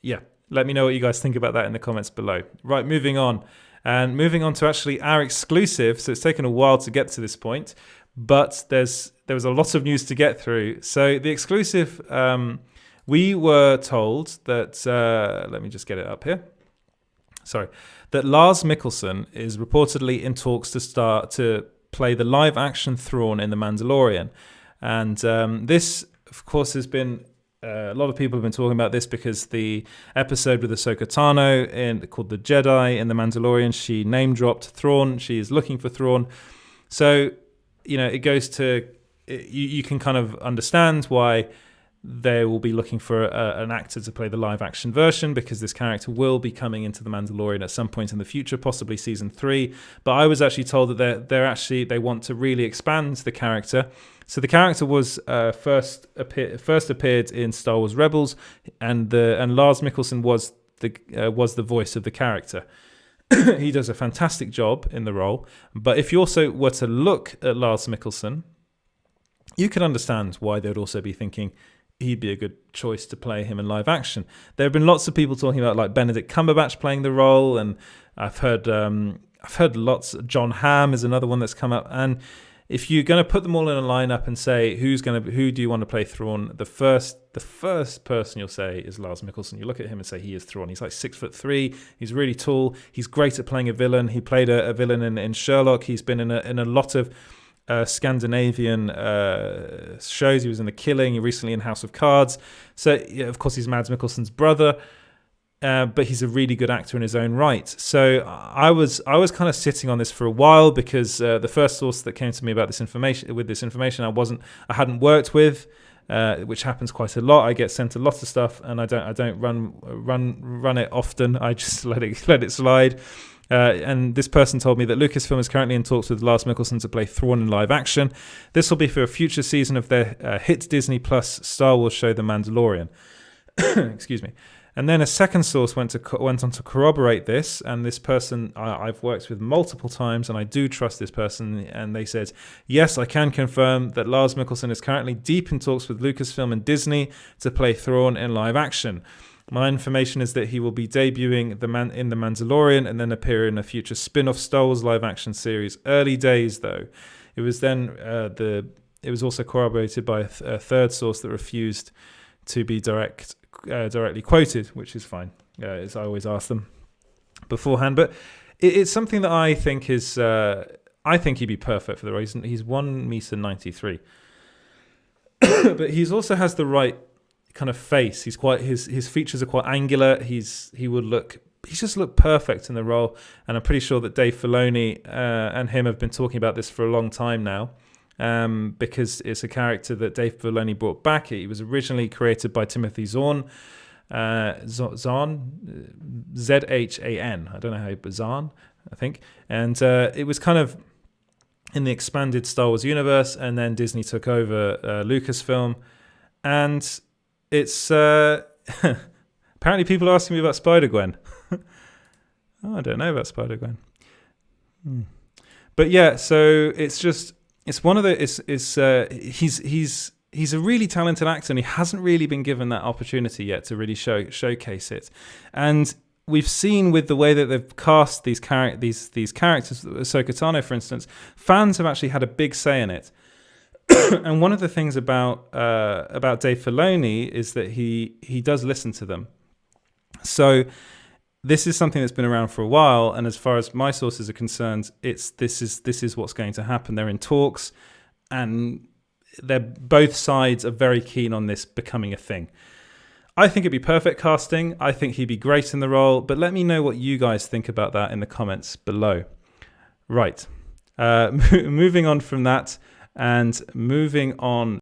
yeah, let me know what you guys think about that in the comments below. Right, moving on. And moving on to actually our exclusive. So it's taken a while to get to this point, but there was a lot of news to get through. So the exclusive, we were told that, let me just get it up here. Sorry, that Lars Mikkelsen is reportedly in talks to play the live-action Thrawn in The Mandalorian. And this, of course, has been... a lot of people have been talking about this because the episode with Ahsoka Tano called The Jedi in The Mandalorian, she name-dropped Thrawn. She is looking for Thrawn. So, it goes to... You can kind of understand why they will be looking for an actor to play the live-action version, because this character will be coming into The Mandalorian at some point in the future, possibly season 3. But I was actually told that they want to really expand the character. So the character was first appeared in Star Wars Rebels, and Lars Mikkelsen was the voice of the character. He does a fantastic job in the role. But if you also were to look at Lars Mikkelsen, you could understand why they would also be thinking he'd be a good choice to play him in live action. There have been lots of people talking about like Benedict Cumberbatch playing the role, and I've heard lots. John Hamm is another one that's come up. And if you're going to put them all in a lineup and say who do you want to play Thrawn, the first person you'll say is Lars Mikkelsen. You look at him and say he is Thrawn. He's like 6'3". He's really tall. He's great at playing a villain. He played a villain in Sherlock. He's been in a lot of Scandinavian shows. He was in The Killing, recently in House of Cards. So of course he's Mads Mikkelsen's brother, but he's a really good actor in his own right. So I was kind of sitting on this for a while, because the first source that came to me about this information I hadn't worked with, which happens quite a lot. I get sent a lot of stuff and I don't run it often. I just let it slide. And this person told me that Lucasfilm is currently in talks with Lars Mikkelsen to play Thrawn in live action. This will be for a future season of their hit Disney Plus Star Wars show, The Mandalorian. Excuse me. And then a second source went on to corroborate this, and this person I've worked with multiple times, and I do trust this person, and they said, yes, I can confirm that Lars Mikkelsen is currently deep in talks with Lucasfilm and Disney to play Thrawn in live action. My information is that he will be debuting in The Mandalorian and then appear in a future spin-off Star Wars live-action series. Early days, though. It was then it was also corroborated by a third source that refused to be directly quoted, which is fine, as I always ask them beforehand. But it's something that I think is... I think he'd be perfect for the role. He's 1.93 meters, but he also has the right kind of face. He's quite his features are quite angular. He just looked perfect in the role, and I'm pretty sure that Dave Filoni and him have been talking about this for a long time now, because it's a character that Dave Filoni brought back. He was originally created by Timothy Zahn, Z-H-A-N. I don't know how, but Zahn, I think. And it was kind of in the expanded Star Wars universe, and then Disney took over Lucasfilm, and it's apparently people are asking me about Spider-Gwen. Oh, I don't know about Spider-Gwen. But yeah, so it's one of the he's a really talented actor, and he hasn't really been given that opportunity yet to really showcase it. And we've seen with the way that they've cast these characters, Ahsoka Tano, for instance, fans have actually had a big say in it. And one of the things about Dave Filoni is that he does listen to them. So this is something that's been around for a while, and as far as my sources are concerned, this is what's going to happen. They're in talks, and both sides are very keen on this becoming a thing. I think it'd be perfect casting. I think he'd be great in the role, but let me know what you guys think about that in the comments below. Right, moving on from that. And moving on